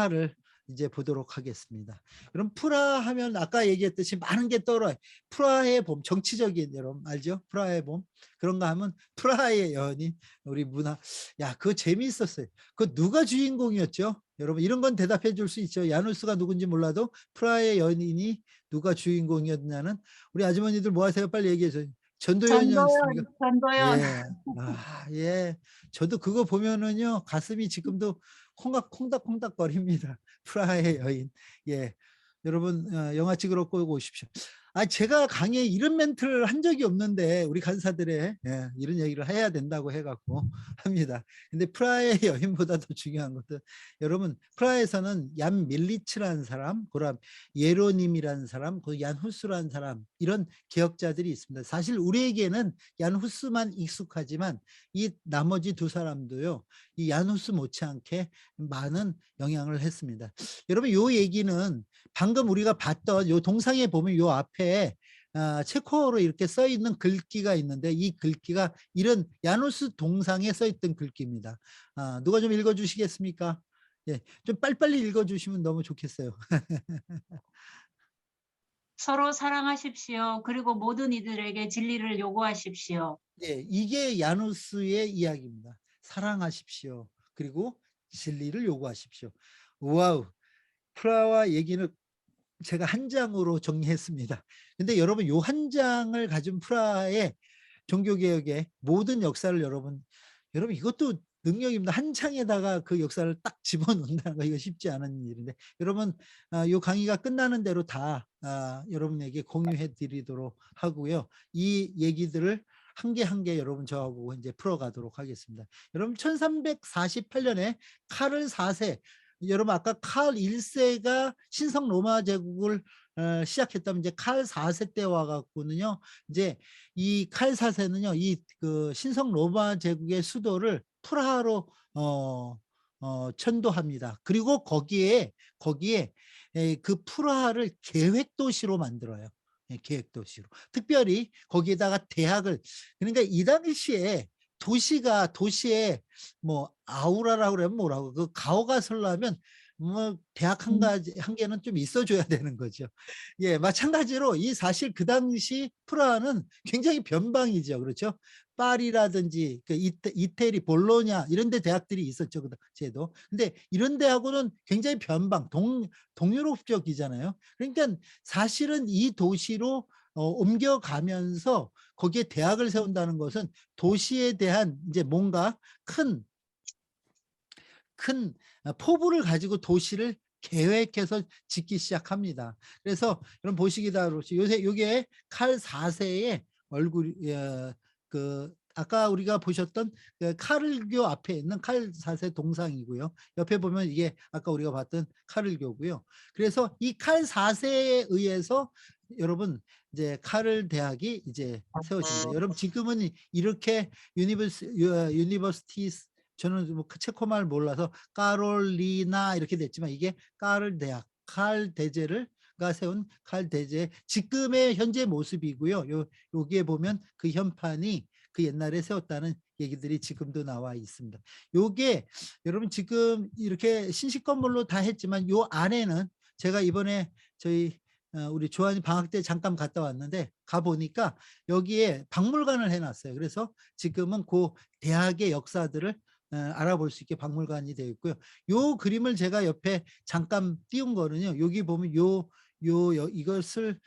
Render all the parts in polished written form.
프라하를 이제 보도록 하겠습니다. 그럼 프라하 하면 아까 얘기했듯이 많은 게 떠올라요. 프라하의 봄, 정치적인, 여러분 알죠? 프라하의 봄. 그런가 하면 프라하의 연인, 우리 문화. 야, 그거 재미있었어요. 그 누가 주인공이었죠? 여러분 이런 건 대답해 줄 수 있죠. 야누스가 누군지 몰라도 프라하의 연인이 누가 주인공이었냐는, 우리 아주머니들 뭐 하세요? 빨리 얘기해 줘요. 전도연이 아니습니까? 전도연, 전도연. 예. 아, 예. 저도 그거 보면은요, 가슴이 지금도 콩닥콩닥 거립니다. 프라하의 여인. 예. 여러분, 영화 찍으러 꼭 오십시오. 아, 제가 강의에 이런 멘트를 한 적이 없는데, 우리 간사들의, 예, 이런 얘기를 해야 된다고 해갖고 합니다. 근데 프라하의 여인보다 더 중요한 것은, 여러분, 프라하에서는 얀 밀리츠라는 사람, 그다음 예로님이라는 사람, 그 얀 후스라는 사람, 이런 개혁자들이 있습니다. 사실 우리에게는 얀 후스만 익숙하지만 이 나머지 두 사람도요, 이 얀 후스 못지않게 많은 영향을 했습니다. 여러분, 요 얘기는 방금 우리가 봤던 요 동상에 보면 요 앞에 체코어로 이렇게 써 있는 글귀가 있는데, 이 글귀가 이런 야누스 동상에 써 있던 글귀입니다. 누가 좀 읽어 주시겠습니까? 예, 좀 빨리빨리 읽어 주시면 너무 좋겠어요. 서로 사랑하십시오. 그리고 모든 이들에게 진리를 요구하십시오. 예, 이게 야누스의 이야기입니다. 사랑하십시오. 그리고 진리를 요구하십시오. 와우. 프라하 얘기는 제가 한 장으로 정리했습니다. 근데 여러분, 요 한 장을 가진 프라하의 종교개혁의 모든 역사를 여러분 이것도 능력입니다. 한 장에다가 그 역사를 딱 집어넣는다는 거, 이거 쉽지 않은 일인데, 여러분 요 강의가 끝나는 대로 다 여러분에게 공유해 드리도록 하고요. 이 얘기들을 한 개 한 개 여러분 저하고 이제 풀어가도록 하겠습니다. 여러분 1348년에 카를 4세, 여러분 아까 칼 1세가 신성 로마 제국을 시작했다면, 이제 칼 4세 때 와갖고는요, 이제 이 칼 4세는요, 이 그 신성 로마 제국의 수도를 프라하로 천도합니다. 그리고 거기에 그 프라하를 계획 도시로 만들어요. 예, 계획 도시로. 특별히 거기에다가 대학을, 그러니까 이 당시에 도시에 뭐 아우라라고 그러면 뭐라고, 그 가오가 설라면 뭐 대학 한 개는 좀 있어줘야 되는 거죠. 예, 마찬가지로 이 사실 그 당시 프라하는 굉장히 변방이죠. 그렇죠? 파리라든지 그 이태리, 볼로냐 이런 데 대학들이 있었죠. 그 당시에도. 근데 이런 데하고는 굉장히 변방, 동유럽적이잖아요. 그러니까 사실은 이 도시로 옮겨가면서 거기에 대학을 세운다는 것은 도시에 대한 이제 뭔가 큰 포부를 가지고 도시를 계획해서 짓기 시작합니다. 그래서 여러분 보시기다 요새 요게 칼 4세의 얼굴, 그 아까 우리가 보셨던 그 카를교 앞에 있는 칼 4세 동상이고요. 옆에 보면 이게 아까 우리가 봤던 카를교고요. 그래서 이 칼 4세에 의해서 여러분 이제 카를 대학이 이제 세워집니다. 여러분 지금은 이렇게 유니버시티, 저는 뭐 체코말 몰라서 까롤리나 이렇게 됐지만, 이게 까를 대학, 칼 대제가 세운 칼 대제 지금의 현재 모습이고요. 여기에 보면 그 현판이 그 옛날에 세웠다는 얘기들이 지금도 나와 있습니다. 요게 여러분 지금 이렇게 신식 건물로 다 했지만, 요 안에는 제가 이번에 저희 우리 조한이 방학 때 잠깐 갔다 왔는데, 가보니까 여기에 박물관을 해놨어요. 그래서 지금은 그 대학의 역사들을 알아볼 수 있게 박물관이 되어 있고요. 요 그림을 제가 옆에 잠깐 띄운 거는요, 여기 보면 이것을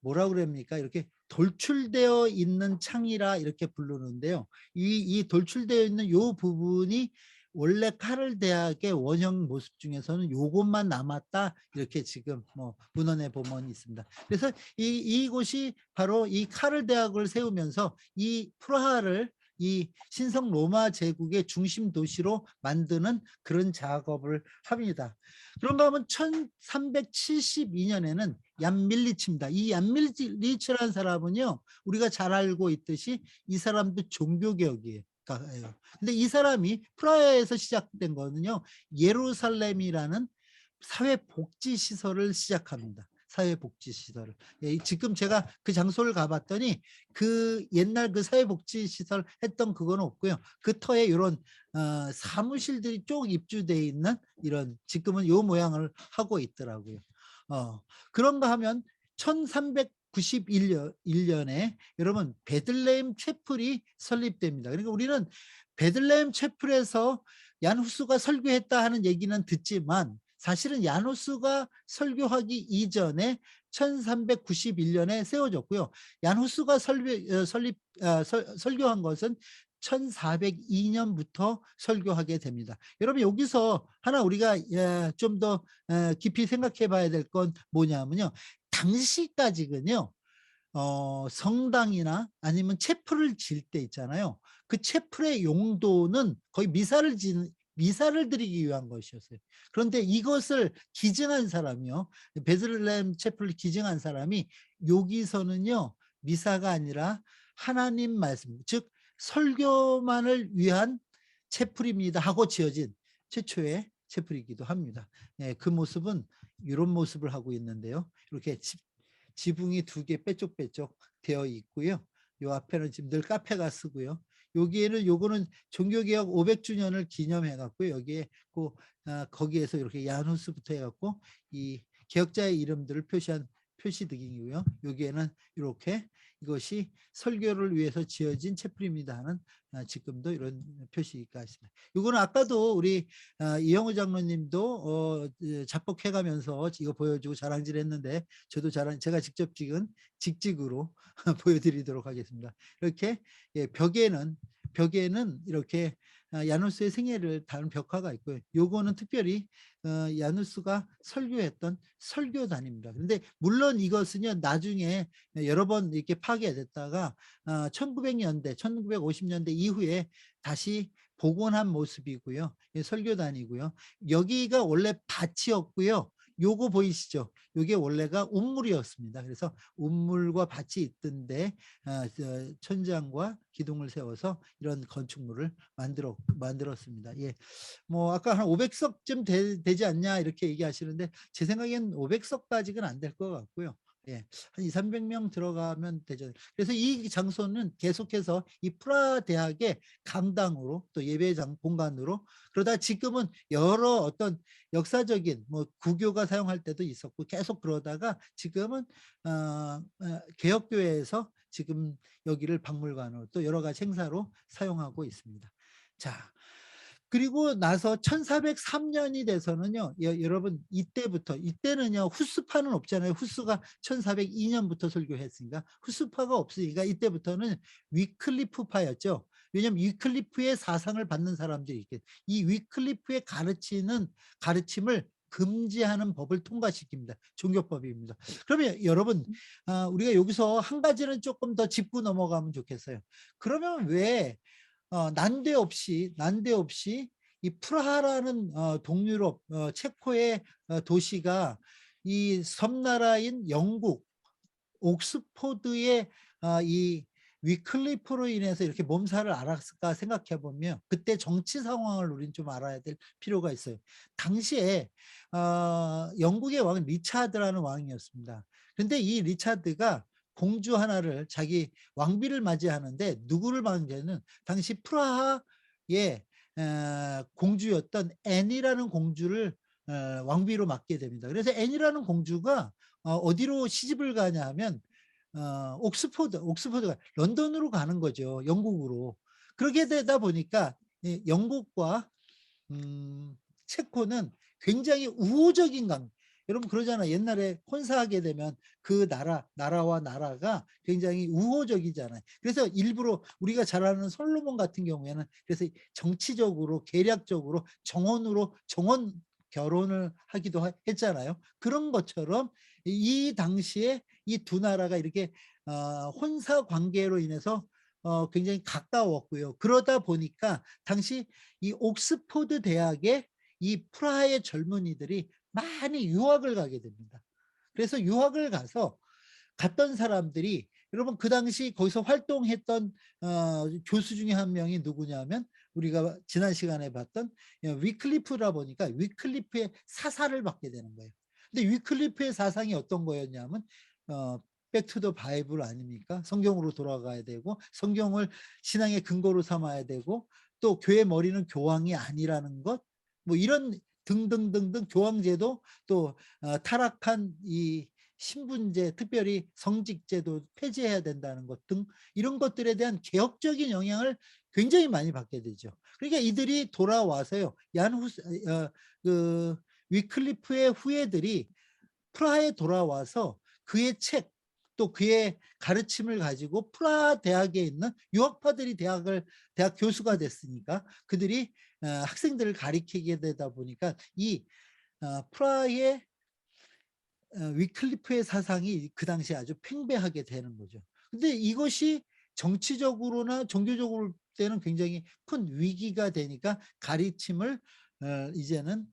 뭐라고 그럽니까? 이렇게 돌출되어 있는 창이라 이렇게 부르는데요. 이 돌출되어 있는 요 부분이 원래 카를 대학의 원형 모습 중에서는 요것만 남았다, 이렇게 지금 뭐 문헌에 보면 있습니다. 그래서 이곳이 바로 이 카를 대학을 세우면서 이 프라하를 이 신성 로마 제국의 중심 도시로 만드는 그런 작업을 합니다. 그런가 하면 1372년에는 얀밀리치입니다. 이 얀밀리치라는 사람은요, 우리가 잘 알고 있듯이 이 사람도 종교개혁이에요. 근데 이 사람이 프라하에서 시작된 거는요, 예루살렘이라는 사회복지시설을 시작합니다. 사회복지시설을. 예, 지금 제가 그 장소를 가봤더니 그 옛날 그 사회복지시설 했던 그건 없고요. 그 터에 이런 사무실들이 쭉 입주돼 있는 이런 지금은 요 모양을 하고 있더라고요. 그런가 하면 1391년에 여러분 베들레헴 채플이 설립됩니다. 그러니까 우리는 베들레헴 채플에서 얀 후스가 설교했다 하는 얘기는 듣지만 사실은 얀 후스가 설교하기 이전에 1391년에 세워졌고요. 얀 후스가 설교한 것은 1402년부터 설교하게 됩니다. 여러분 여기서 하나 우리가 좀 더 깊이 생각해 봐야 될 건 뭐냐면요. 당시까지는요. 성당이나 아니면 채플을 지을 때 있잖아요. 그 채플의 용도는 거의 미사를 드리기 위한 것이었어요. 그런데 이것을 기증한 사람이요. 베들레헴 채플을 기증한 사람이 여기서는요. 미사가 아니라 하나님 말씀, 즉 설교만을 위한 채플입니다 하고 지어진 최초의 채플이기도 합니다. 예, 그 모습은 이런 모습을 하고 있는데요. 이렇게 지붕이 2개 빼쪽빼쪽 되어 있고요. 요 앞에는 지금 늘 카페가 쓰고요. 여기에는 요거는 종교개혁 500주년을 기념해 갖고 여기에 거기에서 이렇게 야누스부터 해 갖고 이 개혁자의 이름들을 표시한 표시등이고요. 여기에는 이렇게 이것이 설교를 위해서 지어진 채플입니다 하는 지금도 이런 표시가 있습니다. 이거는 아까도 우리 이영우 장로님도 작곡해 가면서 이거 보여주고 자랑질했는데 저도 제가 직접 찍은 직직으로 보여드리도록 하겠습니다. 이렇게 예, 벽에는 이렇게 야누스의 생애를 다룬 벽화가 있고요. 요거는 특별히 야누스가 설교했던 설교단입니다. 그런데 물론 이것은요 나중에 여러 번 이렇게 파괴됐다가 1900년대, 1950년대 이후에 다시 복원한 모습이고요. 예, 설교단이고요. 여기가 원래 밭이었고요. 요거 보이시죠? 요게 원래가 운물이었습니다. 그래서 운물과 밭이 있던데 천장과 기둥을 세워서 이런 건축물을 만들었습니다. 예, 뭐 아까 한 500석쯤 되지 않냐 이렇게 얘기하시는데 제 생각엔 500석까지는 안 될 것 같고요. 예, 한 200~300명 들어가면 되죠. 그래서 이 장소는 계속해서 이 프라하 대학의 강당으로 또 예배장 공간으로 그러다 지금은 여러 어떤 역사적인 뭐 구교가 사용할 때도 있었고 계속 그러다가 지금은 개혁교회에서 지금 여기를 박물관으로 또 여러 가지 행사로 사용하고 있습니다. 자, 그리고 나서 1403년이 돼서는요. 여러분 이때는요. 후스파는 없잖아요. 후스가 1402년부터 설교했으니까 후스파가 없으니까 이때부터는 위클리프파였죠. 왜냐하면 위클리프의 사상을 받는 사람들이 있게 이 위클리프의 가르침을 금지하는 법을 통과시킵니다. 종교법입니다. 그러면 여러분 우리가 여기서 한 가지는 조금 더 짚고 넘어가면 좋겠어요. 그러면 왜 난데없이 이 프라하라는 동유럽 체코의 도시가 이 섬나라인 영국 옥스포드의 이 위클리프로 인해서 이렇게 몸살을 앓았을까 생각해 보면 그때 정치 상황을 우리는 좀 알아야 될 필요가 있어요. 당시에 영국의 왕은 리차드라는 왕이었습니다. 그런데 이 리차드가 공주 하나를 자기 왕비를 맞이하는데 누구를 맞이하는 당시 프라하의 공주였던 앤이라는 공주를 왕비로 맡게 됩니다. 그래서 앤이라는 공주가 어디로 시집을 가냐 하면 옥스포드가 런던으로 가는 거죠. 영국으로. 그렇게 되다 보니까 영국과 체코는 굉장히 우호적인 관계. 여러분 그러잖아. 옛날에 혼사하게 되면 그 나라와 나라가 굉장히 우호적이잖아요. 그래서 일부러 우리가 잘 아는 솔로몬 같은 경우에는 그래서 정치적으로 계략적으로 정원 결혼을 하기도 했잖아요. 그런 것처럼 이 당시에 이 두 나라가 이렇게 혼사 관계로 인해서 굉장히 가까웠고요. 그러다 보니까 당시 이 옥스포드 대학에 이 프라하의 젊은이들이 많이 유학을 가게 됩니다. 그래서 유학을 가서 갔던 사람들이 여러분 그 당시 거기서 활동했던 교수 중에 한 명이 누구냐면 우리가 지난 시간에 봤던 위클리프라 보니까 위클리프의 사사를 받게 되는 거예요. 근데 위클리프의 사상이 어떤 거였냐면 백투더 바이블 아닙니까? 성경으로 돌아가야 되고 성경을 신앙의 근거로 삼아야 되고 또 교회 머리는 교황이 아니라는 것, 뭐 이런 등등등등 교황제도 또 타락한 이 신분제, 특별히 성직제도 폐지해야 된다는 것 등 이런 것들에 대한 개혁적인 영향을 굉장히 많이 받게 되죠. 그러니까 이들이 돌아와서요. 그 위클리프의 후예들이 프라하에 돌아와서 그의 책, 또 그의 가르침을 가지고 프라하 대학에 있는 유학파들이 대학 교수가 됐으니까 그들이 학생들을 가리키게 되다 보니까 이 프라하의 위클리프의 사상이 그 당시에 아주 팽배하게 되는 거죠. 근데 이것이 정치적으로나 종교적으로 때는 굉장히 큰 위기가 되니까 가르침을 이제는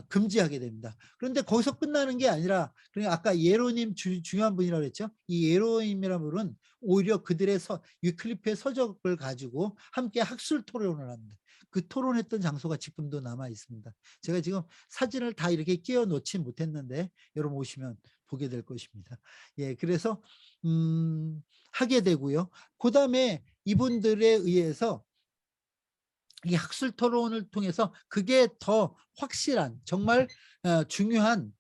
금지하게 됩니다. 그런데 거기서 끝나는 게 아니라, 그러니까 아까 예로님 중요한 분이라고 그랬죠. 이 예로님이라는 분은 오히려 그들의 위클리프의 서적을 가지고 함께 학술 토론을 합니다. 그 토론했던 장소가 지금도 남아 있습니다. 제가 지금 사진을 다 이렇게 끼워 놓지 못했는데 여러분 오시면 보게 될 것입니다. 예, 그래서 하게 되고요. 그다음에 이분들에 의해서 이 학술 토론을 통해서 그게 더 확실한 정말 중요한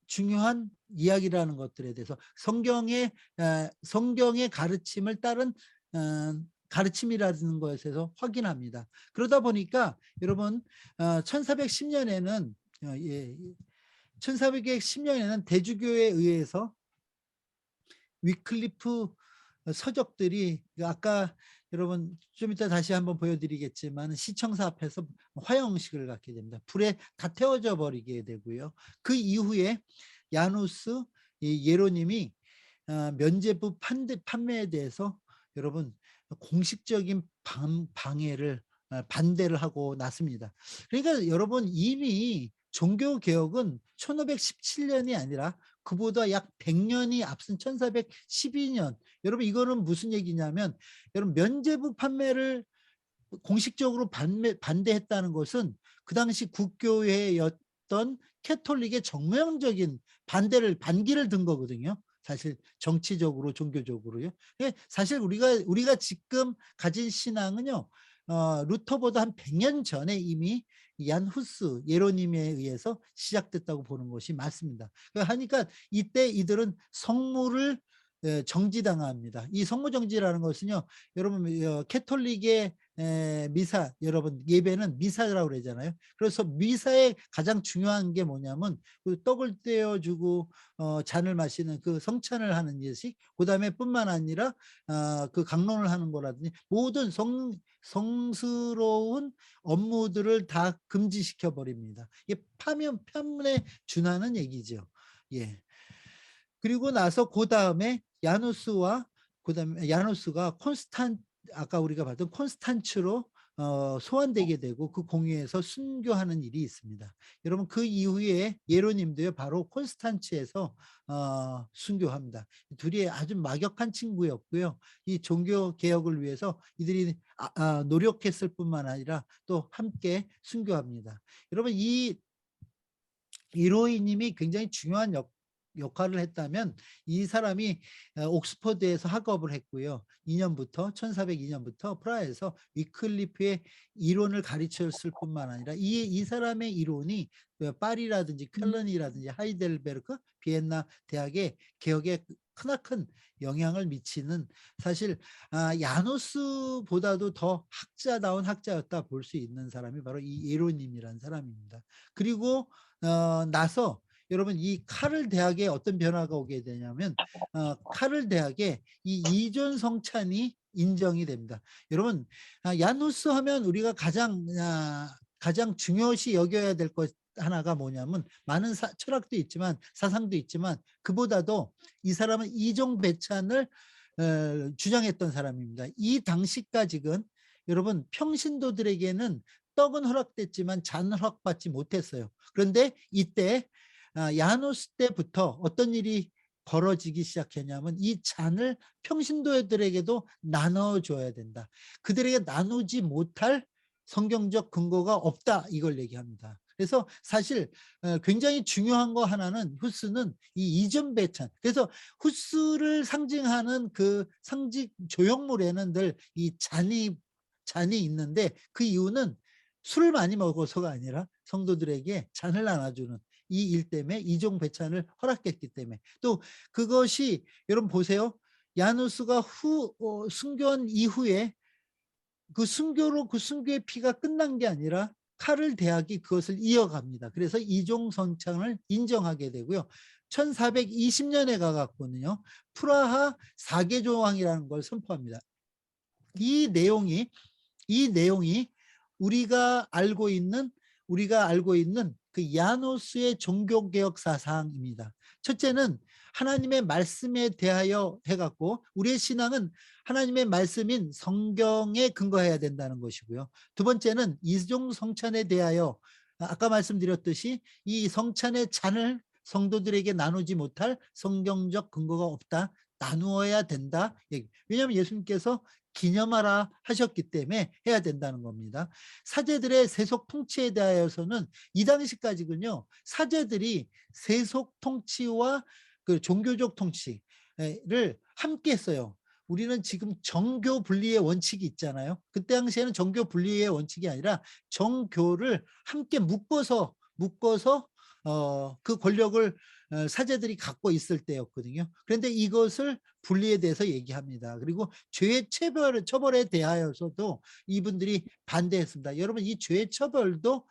중요한 이야기라는 것들에 대해서 성경의 가르침을 따른 가르침이라는 것에서 확인합니다. 그러다 보니까 여러분 1410년에는 1410년에는 대주교에 의해서 위클리프 서적들이 아까 여러분 좀 이따 다시 한번 보여드리겠지만 시청사 앞에서 화형식을 갖게 됩니다. 불에 다 태워져 버리게 되고요. 그 이후에 야누스 예로님이 면죄부 판매에 대해서 여러분 공식적인 방해를 반대를 하고 났습니다. 그러니까 여러분 이미 종교개혁은 1517년이 아니라 그보다 약 100년이 앞선 1412년. 여러분 이거는 무슨 얘기냐면 여러분 면죄부 판매를 공식적으로 반대했다는 것은 그 당시 국교회였던 캐톨릭의 정명적인 반기를 든 거거든요. 사실 정치적으로 종교적으로요. 사실 우리가 지금 가진 신앙은요. 루터보다 한 100년 전에 이미 얀 후스 예로님에 의해서 시작됐다고 보는 것이 맞습니다. 하니까 이때 이들은 성물을 정지당합니다. 이 성무 정지라는 것은요. 여러분 캐톨릭의 미사, 여러분 예배는 미사라고 그러잖아요. 그래서 미사의 가장 중요한 게 뭐냐면 그 떡을 떼어주고 잔을 마시는 그 성찬을 하는 예식, 그다음에 뿐만 아니라 그 강론을 하는 거라든지 모든 성스러운 업무들을 다 금지시켜 버립니다. 이게 편에 준하는 얘기죠. 예. 그리고 나서 그다음에 야누스가 아까 우리가 봤던 콘스탄츠로 소환되게 되고 그 공회에서 순교하는 일이 있습니다. 여러분 그 이후에 예로님도요 바로 콘스탄츠에서 순교합니다. 둘이 아주 막역한 친구였고요. 이 종교 개혁을 위해서 이들이 노력했을 뿐만 아니라 또 함께 순교합니다. 여러분 이 이로이님이 굉장히 중요한 역할을 했다면 이 사람이 옥스퍼드에서 학업을 했고요. 1402년부터 프라하에서 위클리프의 이론을 가르쳤을 뿐만 아니라 이 사람의 이론이 파리라든지 쾰른이라든지 하이델베르크, 비엔나 대학의 개혁에 크나큰 영향을 미치는, 사실 야누스보다도 더 학자다운 학자였다 볼 수 있는 사람이 바로 이 예로님이라는 사람입니다. 그리고 나서 여러분 이 카를 대학에 어떤 변화가 오게 되냐면 카를 대학에 이 이존 성찬이 인정이 됩니다. 여러분 야누스 하면 우리가 가장 중요시 여겨야 될 것 하나가 뭐냐면 많은 철학도 있지만 사상도 있지만 그보다도 이 사람은 이종 배찬을 주장했던 사람입니다. 이 당시까지는 여러분 평신도들에게는 떡은 허락됐지만 잔은 허락받지 못했어요. 그런데 이때 야누스 때부터 어떤 일이 벌어지기 시작했냐면 이 잔을 평신도들에게도 나눠줘야 된다. 그들에게 나누지 못할 성경적 근거가 없다, 이걸 얘기합니다. 그래서 사실 굉장히 중요한 거 하나는 후스는 이 이전 배찬. 그래서 후스를 상징하는 그 상징 조형물에는 늘 이 잔이 있는데 그 이유는 술을 많이 먹어서가 아니라 성도들에게 잔을 나눠주는 이 일 때문에 이종 배찬을 허락했기 때문에 또 그것이 여러분 보세요. 야누스가 순교한 이후에 그 순교로 그 순교의 피가 끝난 게 아니라 카를 대학이 그것을 이어갑니다. 그래서 이종 성찬을 인정하게 되고요. 1420년에 가갖고는요. 프라하 4개 조항이라는 걸 선포합니다. 이 내용이 우리가 알고 있는 그 야노스의 종교개혁 사상입니다. 첫째는 하나님의 말씀에 대하여 해갖고 우리의 신앙은 하나님의 말씀인 성경에 근거해야 된다는 것이고요. 두 번째는 이종 성찬에 대하여 아까 말씀드렸듯이 이 성찬의 잔을 성도들에게 나누지 못할 성경적 근거가 없다. 나누어야 된다. 왜냐하면 예수님께서 기념하라 하셨기 때문에 해야 된다는 겁니다. 사제들의 세속 통치에 대하여서는 이 당시까지군요. 사제들이 세속 통치와 그 종교적 통치를 함께 했어요. 우리는 지금 정교 분리의 원칙이 있잖아요. 그때 당시에는 정교 분리의 원칙이 아니라 정교를 함께 묶어서 그 권력을 사제들이 갖고 있을 때였거든요. 그런데 이것을 분리에 대해서 얘기합니다. 그리고 죄의 처벌에 대하여서도 이분들이 반대했습니다. 여러분 이 죄의 처벌도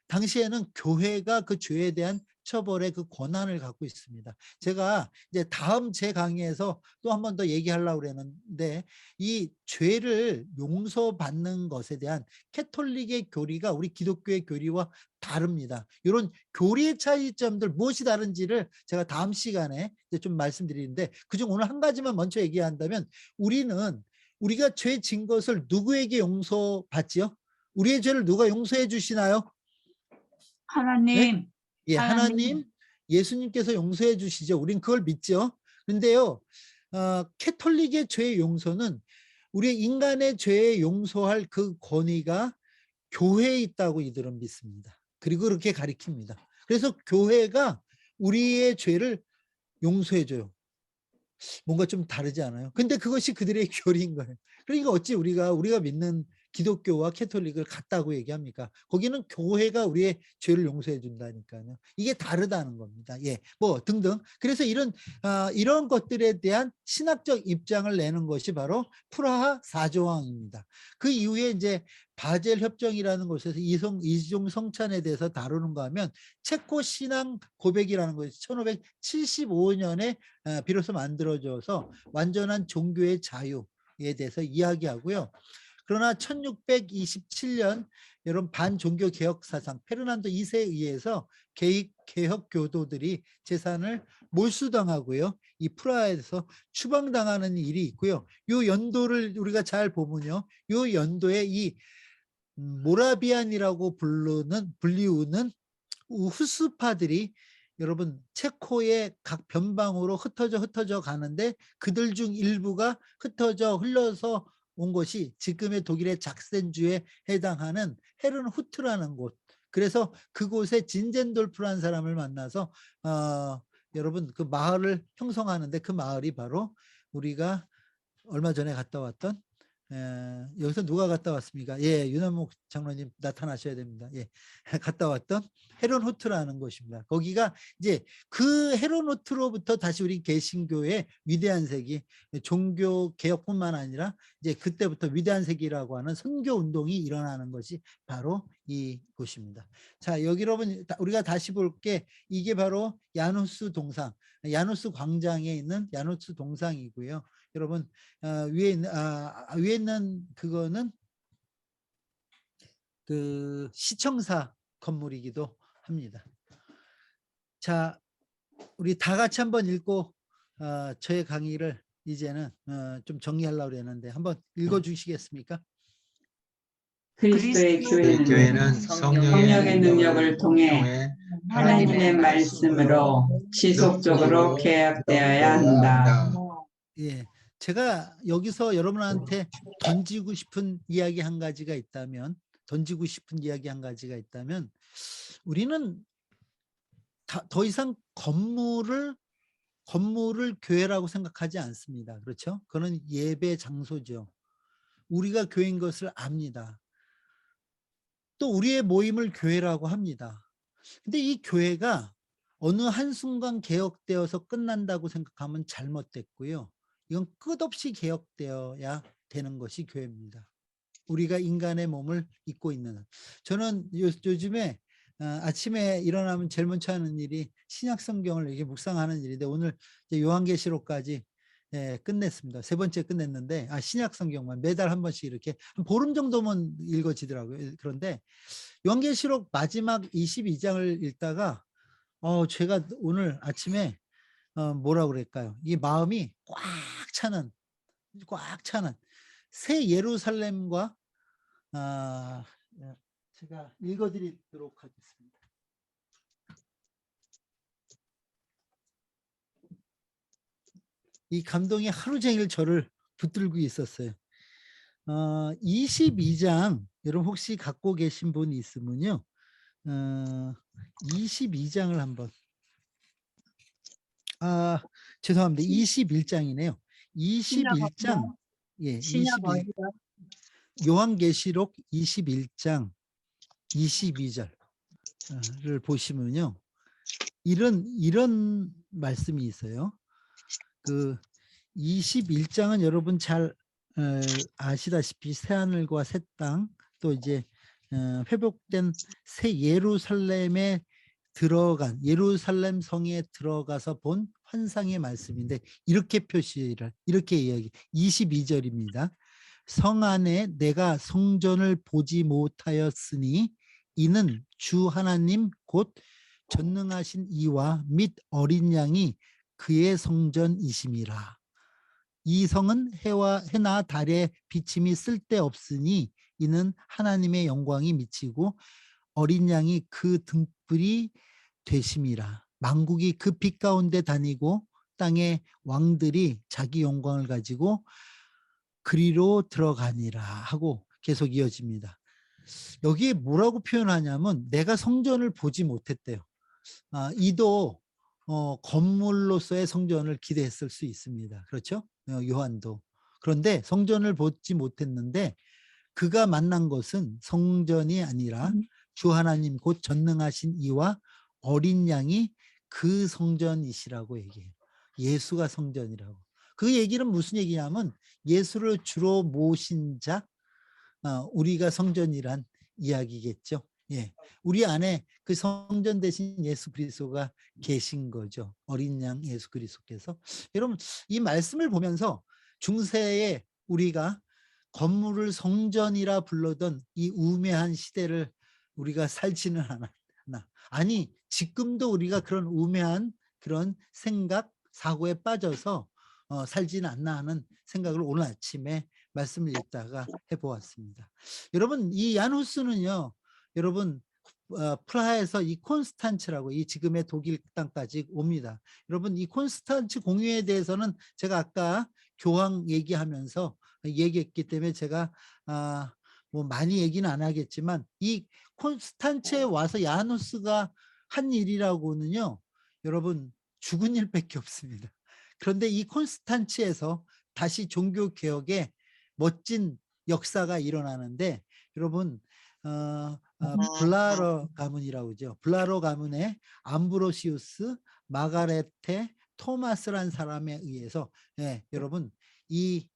당시에는 교회가 그 죄에 대한 처벌의 그 권한을 갖고 있습니다. 제가 이제 다음 제 강의에서 또 한 번 더 얘기하려고 그랬는데 이 죄를 용서받는 것에 대한 캐톨릭의 교리가 우리 기독교의 교리와 다릅니다. 이런 교리의 차이점들 무엇이 다른지를 제가 다음 시간에 이제 좀 말씀드리는데 그중 오늘 한 가지만 먼저 얘기한다면 우리가 죄 진 것을 누구에게 용서받지요? 우리의 죄를 누가 용서해 주시나요? 하나님, 예, 하나님. 하나님, 예수님께서 용서해 주시죠. 우린 그걸 믿죠. 근데요, 캐톨릭의 죄의 용서는 우리 인간의 죄에 용서할 그 권위가 교회에 있다고 이들은 믿습니다. 그리고 그렇게 가리킵니다. 그래서 교회가 우리의 죄를 용서해줘요. 뭔가 좀 다르지 않아요? 근데 그것이 그들의 교리인 거예요. 그러니까 어찌 우리가 믿는 기독교와 캐톨릭을 같다고 얘기합니까? 거기는 교회가 우리의 죄를 용서해 준다니까요. 이게 다르다는 겁니다. 예, 뭐 등등. 그래서 이런 것들에 대한 신학적 입장을 내는 것이 바로 프라하 4조항입니다. 그 이후에 이제 바젤 협정이라는 곳에서 이종 성찬에 대해서 다루는가 하면 체코 신앙 고백이라는 것이 1575년에 비로소 만들어져서 완전한 종교의 자유에 대해서 이야기하고요. 그러나 1627년 여러분 반종교 개혁 사상 페르난도 2세에 의해서 개혁 교도들이 재산을 몰수당하고요. 이 프라하에서 추방당하는 일이 있고요. 이 연도를 우리가 잘 보면요. 이 연도에 이 모라비안이라고 불리우는 후스파들이 여러분 체코의 각 변방으로 흩어져 가는데 그들 중 일부가 흘러서 온 것이 지금의 독일의 작센주에 해당하는 헤른후트라는 곳. 그래서 그곳에 진젠돌프라는 사람을 만나서 여러분 그 마을을 형성하는데 그 마을이 바로 우리가 얼마 전에 갔다 왔던 여기서 누가 갔다 왔습니까? 예, 윤한목 장로님 나타나셔야 됩니다. 예, 갔다 왔던 헤론호트라는 곳입니다. 거기가 이제 그 헤론호트로부터 다시 우리 개신교의 위대한 세기, 종교 개혁뿐만 아니라 이제 그때부터 위대한 세기라고 하는 선교 운동이 일어나는 것이 바로 이 곳입니다. 자, 여기 여러분 우리가 다시 볼게 이게 바로 야누스 동상, 야누스 광장에 있는 야누스 동상이고요. 여러분 위에 있는 그거는 그 시청사 건물이기도 합니다. 자, 우리 다 같이 한번 읽고 저의 강의를 이제는 좀 정리하려고 했는데 한번 읽어주시겠습니까? 그리스도의 교회는 성령의 능력을 통해 하나님의 말씀으로 지속적으로 개혁되어야 한다. 예, 제가 여기서 여러분한테 던지고 싶은 이야기 한 가지가 있다면 우리는 더 이상 건물을 교회라고 생각하지 않습니다. 그렇죠? 그거는 예배 장소죠. 우리가 교회인 것을 압니다. 또 우리의 모임을 교회라고 합니다. 근데 이 교회가 어느 한순간 개혁되어서 끝난다고 생각하면 잘못됐고요. 이건 끝없이 개혁되어야 되는 것이 교회입니다. 우리가 인간의 몸을 입고 있는 한. 저는 요즘에 아침에 일어나면 제일 먼저 하는 일이 신약 성경을 이렇게 묵상하는 일인데 오늘 이제 요한계시록까지 끝냈습니다. 세 번째 끝냈는데 신약 성경만 매달 한 번씩 이렇게 한 보름 정도만 읽어지더라고요. 그런데 요한계시록 마지막 22장을 읽다가 제가 오늘 아침에 뭐라고 그럴까요? 이 마음이 꽉 차는 새 예루살렘과 제가 읽어드리도록 하겠습니다. 이 감동이 하루 종일 저를 붙들고 있었어요. 22장 여러분 혹시 갖고 계신 분이 있으면요. 22장을 한번 죄송합니다. 21장이네요. 21장 예, 21 요한계시록 21장 22절을 보시면요. 이런 말씀이 있어요. 그 21장은 여러분 잘 아시다시피 새하늘과 새 땅 또 이제 회복된 새 예루살렘에 들어간 예루살렘 성에 들어가서 본 환상의 말씀인데 이렇게 이렇게 이야기 22절입니다. 성 안에 내가 성전을 보지 못하였으니 이는 주 하나님 곧 전능하신 이와 및 어린 양이 그의 성전이심이라. 이 성은 해나 달의 비침이 쓸데없으니 이는 하나님의 영광이 미치고 어린 양이 그 등불이 되심이라. 만국이 그 빛 가운데 다니고 땅의 왕들이 자기 영광을 가지고 그리로 들어가니라 하고 계속 이어집니다. 여기에 뭐라고 표현하냐면 내가 성전을 보지 못했대요. 이도 건물로서의 성전을 기대했을 수 있습니다. 그렇죠? 요한도. 그런데 성전을 보지 못했는데 그가 만난 것은 성전이 아니라 주 하나님 곧 전능하신 이와 어린 양이 그 성전이시라고 얘기해요. 예수가 성전이라고. 그 얘기는 무슨 얘기냐면 예수를 주로 모신 자, 우리가 성전이란 이야기겠죠. 예, 우리 안에 그 성전 대신 예수 그리스도가 계신 거죠. 어린 양 예수 그리스도께서. 여러분 이 말씀을 보면서 중세에 우리가 건물을 성전이라 불러던 이 우매한 시대를 우리가 살지는 않았나. 아니 지금도 우리가 그런 우매한 그런 생각 사고에 빠져서 살지는 않나 하는 생각을 오늘 아침에 말씀을 읽다가 해보았습니다. 여러분 이 얀 후스는요. 여러분 프라하에서 이 콘스탄츠라고 이 지금의 독일 땅까지 옵니다. 여러분 이 콘스탄츠 공유에 대해서는 제가 아까 교황 얘기하면서 얘기했기 때문에 제가 뭐 많이 얘기는 안 하겠지만 이 콘스탄츠에 와서 얀 후스가 한 일이라고는요. 여러분 죽은 일밖에 없습니다. 그런데 이 콘스탄츠에서 다시 종교개혁의 멋진 역사가 일어나는데 여러분 블라러 가문이라고 하죠. 블라러 가문의 암브로시우스, 마가레테, 토마스란 사람에 의해서 여러분 이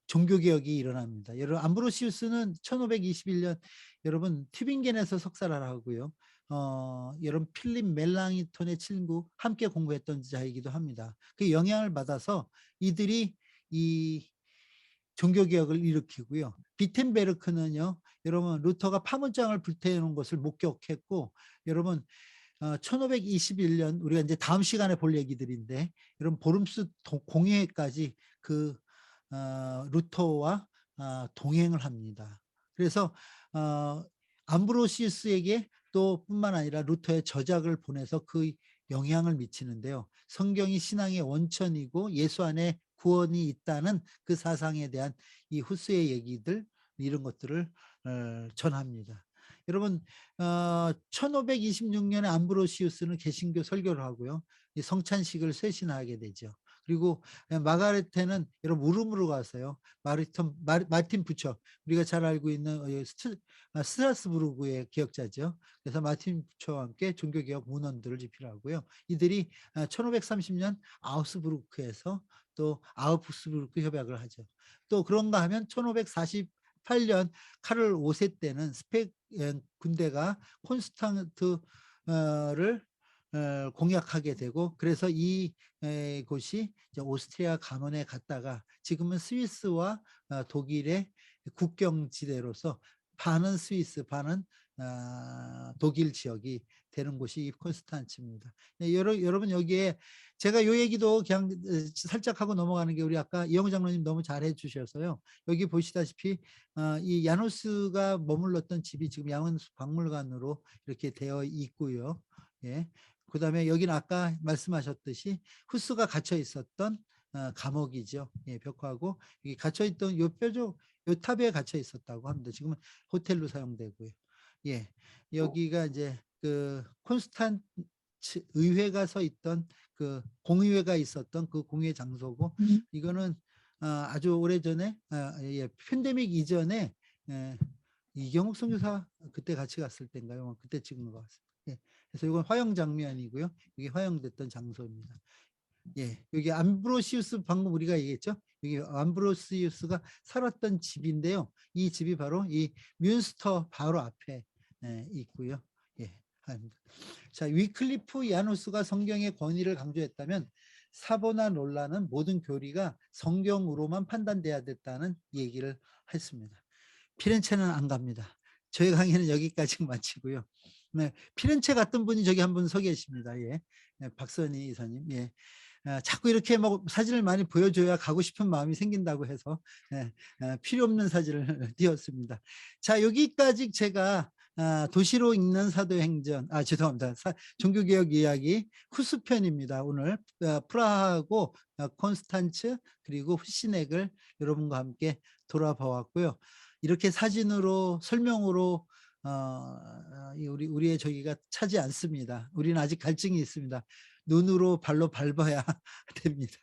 종교개혁이 일어납니다. 여러분 암브로시우스는 1521년 여러분 튜빙겐에서 석사를 하고요. 여러분 필립 멜랑이톤의 친구 함께 공부했던 자이기도 합니다. 그 영향을 받아서 이들이 이 종교개혁을 일으키고요. 비텐베르크는요. 여러분 루터가 파문장을 불태우는 것을 목격했고 여러분 1521년 우리가 이제 다음 시간에 볼 얘기들인데 여러분 보름스 공회까지 그 루터와 동행을 합니다. 그래서 암브로시우스에게 또 뿐만 아니라 루터의 저작을 보내서 그 영향을 미치는데요. 성경이 신앙의 원천이고 예수 안에 구원이 있다는 그 사상에 대한 이 후스의 얘기들 이런 것들을 전합니다. 여러분 1526년에 암브로시우스는 개신교 설교를 하고요. 이 성찬식을 쇄신하게 되죠. 그리고 마가레테는 여러분 무름으로 가서요. 마틴 부처, 우리가 잘 알고 있는 스트라스부르크의 기억자죠. 그래서 마틴 부처와 함께 종교개혁 문헌들을 집필하고요. 이들이 1530년 아우스부르크에서 또 아우프스부르크 협약을 하죠. 또 그런가 하면 1548년 카를 5세 때는 스페인 군대가 콘스탄트를 공략하게 되고, 그래서 이 곳이 이제 오스트리아 가문에 갔다가 지금은 스위스와 독일의 국경지대로서 반은 스위스 반은 독일 지역이 되는 곳이 콘스탄츠입니다. 여러분 여기에 제가 요 얘기도 그냥 살짝 하고 넘어가는 게, 우리 아까 이영우 장로님 너무 잘해 주셔서요. 여기 보시다시피 이 야누스가 머물렀던 집이 지금 야누스 박물관으로 이렇게 되어 있고요. 예. 그다음에 여기는 아까 말씀하셨듯이 후스가 갇혀 있었던 감옥이죠. 예, 벽화고 여기 갇혀 있던 요 뼈죠. 요 탑에 갇혀 있었다고 합니다. 지금은 호텔로 사용되고요. 예. 여기가 이제 그 콘스탄츠 의회가 서 있던 그 공의회가 있었던 그 공의회 장소고, 이거는 아주 오래전에 예, 팬데믹 이전에 이경욱 선교사 그때 같이 갔을 때인가요? 그때 찍은 것 같습니다. 예. 그래서 이건 화영 장면이고요. 이게 화영됐던 장소입니다. 예, 여기 암브로시우스 방금 우리가 얘기했죠. 여기 암브로시우스가 살았던 집인데요. 이 집이 바로 이 뮌스터 바로 앞에 있고요. 예, 자, 위클리프 야누스가 성경의 권위를 강조했다면 사보나 놀라는 모든 교리가 성경으로만 판단돼야 됐다는 얘기를 했습니다. 피렌체는 안 갑니다. 저희 강의는 여기까지 마치고요. 네, 피렌체 같은 분이 저기 한 분 서 계십니다. 예, 박선희 이사님. 예. 자꾸 이렇게 뭐 사진을 많이 보여줘야 가고 싶은 마음이 생긴다고 해서 필요 없는 사진을 띄웠습니다. 자, 여기까지 제가 도시로 읽는 사도행전, 죄송합니다. 종교개혁 이야기 후스편입니다. 오늘 프라하하고 콘스탄츠 그리고 후시넥을 여러분과 함께 돌아보았고요. 이렇게 사진으로 설명으로 우리의 저기가 차지 않습니다. 우리는 아직 갈증이 있습니다. 눈으로 발로 밟아야 됩니다.